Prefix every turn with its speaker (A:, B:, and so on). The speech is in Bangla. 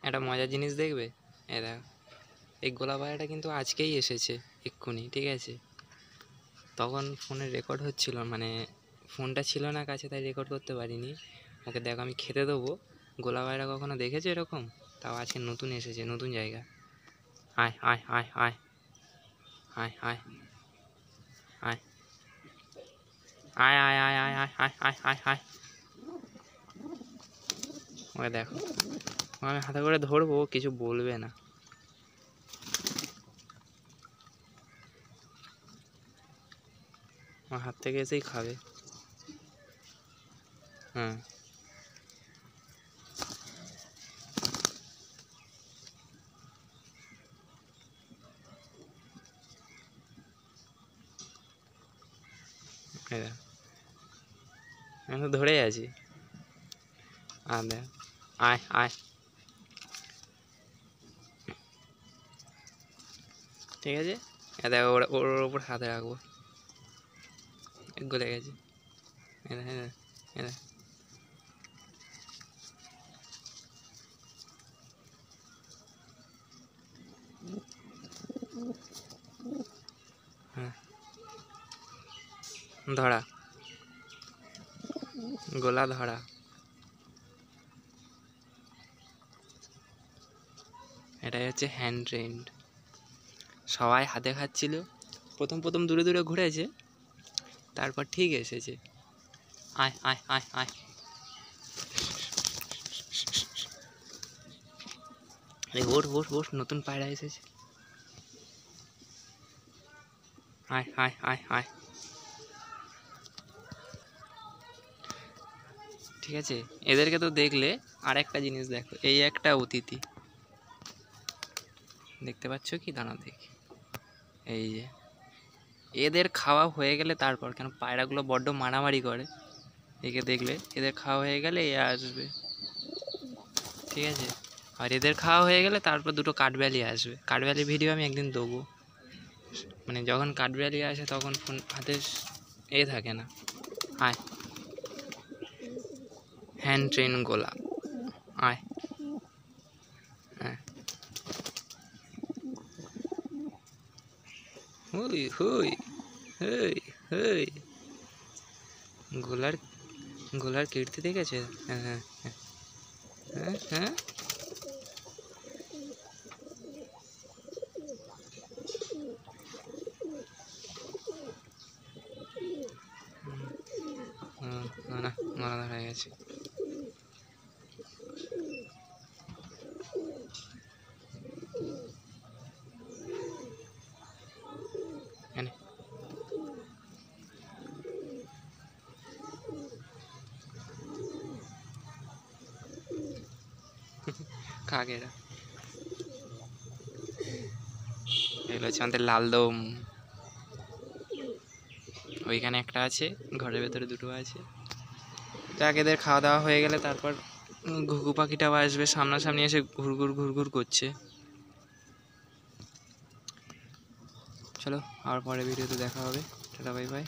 A: একটা মজার জিনিস দেখবে। এ দেখো, এই গোলা পায়রাটা কিন্তু আজকেই এসেছে, এক্ষুনি, ঠিক আছে। তখন ফোনে রেকর্ড হচ্ছিল, মানে ফোনটা ছিল না কাছে, তাই রেকর্ড করতে পারিনি। ওকে দেখো আমি খেতে দেবো। গোলা পায়রা কখনো দেখেছো এরকম? তাও আজকে নতুন এসেছে, নতুন জায়গা। আয় আয় আয় আয় আয় আয় আয় আয় আয় আয় আয় আয় আয় আয় আয় আয়। ওকে দেখো, আমি হাতে করে ধরবো, কিছু বলবে না। আমার হাত থেকে এসেই খাবে। হ্যাঁ, আমি তো ধরেই আছি। আর দেখ, আয় আয়, ঠিক আছে। দেখো ওর ওর ওপর হাতে রাখবো, গলে গেছে। হ্যাঁ, হ্যাঁ, ধরা, গোলা ধরা। এটাই হচ্ছে হ্যান্ড ট্রেন্ড। সবাই হাতে খাচ্ছিল, প্রথম প্রথম দূরে দূরে ঘুরেছে, তারপর ঠিক এসেছে। আয় আয় আয় আয়, ওর ওর ওর নতুন পায়রা এসেছে। আয় আয় আয় আয়, ঠিক আছে। এদেরকে তো দেখলে আর একটা জিনিস দেখো, এই একটা অতিথি দেখতে পাচ্ছ কি? দাঁড়া দেখি, এই যে এদের খাওয়া হয়ে গেলে তারপর, কেন পায়রাগুলো বড্ড মারামারি করে, একে দেখলে এদের খাওয়া হয়ে গেলে এ আসবে, ঠিক আছে। আর এদের খাওয়া হয়ে গেলে তারপর দুটো কাঠবিড়ালি আসবে। কাঠবিড়ালির ভিডিও আমি একদিন দেবো। মানে যখন কাঠবিড়ালি আসে তখন ফোন হাতে এ থাকে না। আয়, হ্যান্ড ট্রেন গোলা, আয়। হ্যাঁ, হুই হুই, হুই হুই। গোলার গোলার কীর্তি দেখেছে? হ্যাঁ হ্যাঁ হ্যাঁ হ্যাঁ। না, মারা ধরা গেছে। কাকেরা এগুলো হচ্ছে আমাদের লালদম। ওইখানে একটা আছে, ঘরের ভেতরে দুটো আছে। যাক, এদের খাওয়া দাওয়া হয়ে গেলে তারপর ঘুঘু পাখিটাও আসবে, সামনাসামনি এসে ঘুরঘুর ঘুরঘুর করছে। চলো, আর পরে ভিডিওতে দেখা হবে। Tata, bye bye.